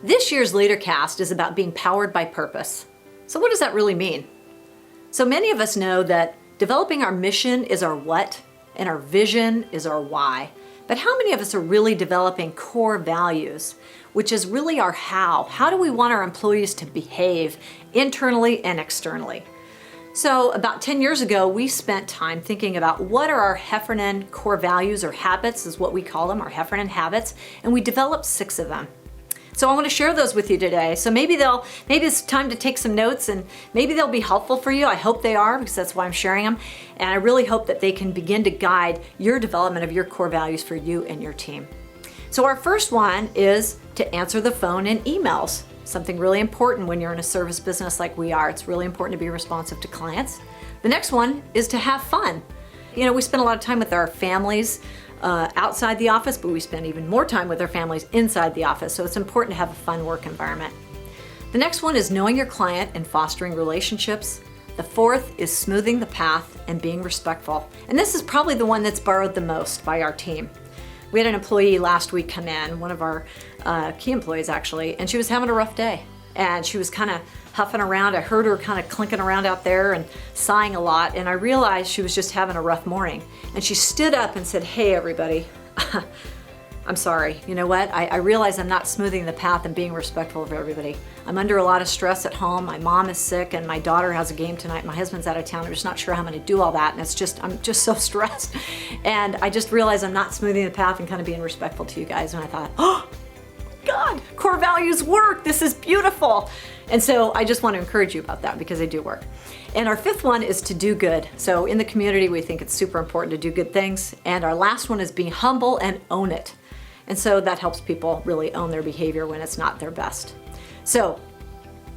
This year's Leadercast is about being powered by purpose. So what does that really mean? So many of us know that developing our mission is our what and our vision is our why. But how many of us are really developing core values, which is really our how? How do we want our employees to behave internally and externally? So about 10 years ago, we spent time thinking about what are our Heffernan core values, or habits is what we call them, our Heffernan habits, and we developed 6 of them. So I want to share those with you today. So maybe it's time to take some notes, and maybe they'll be helpful for you. I hope they are, because that's why I'm sharing them. And I really hope that they can begin to guide your development of your core values for you and your team. So our first one is to answer the phone and emails. Something really important when you're in a service business like we are. It's really important to be responsive to clients. The next one is to have fun. You know, we spend a lot of time with our families outside the office, but we spend even more time with our families inside the office. So it's important to have a fun work environment. The next one is knowing your client and fostering relationships. The fourth is smoothing the path and being respectful. And this is probably the one that's borrowed the most by our team. We had an employee last week come in, one of our key employees actually, and she was having a rough day. And she was kind of huffing around. I heard her kind of clinking around out there and sighing a lot. And I realized she was just having a rough morning. And she stood up and said, "Hey, everybody, I'm sorry. You know what? I realize I'm not smoothing the path and being respectful of everybody. I'm under a lot of stress at home. My mom is sick and my daughter has a game tonight. My husband's out of town. I'm just not sure how I'm going to do all that. And I'm just so stressed. And I just realized I'm not smoothing the path and kind of being respectful to you guys." And I thought, oh, God, core values work. This is beautiful. And so I just want to encourage you about that, because they do work. And our fifth one is to do good. So in the community, we think it's super important to do good things. And our last one is be humble and own it. And so that helps people really own their behavior when it's not their best. So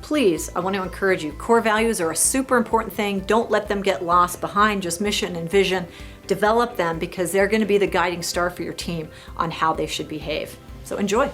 please, I want to encourage you. Core values are a super important thing. Don't let them get lost behind just mission and vision. Develop them, because they're going to be the guiding star for your team on how they should behave. So enjoy.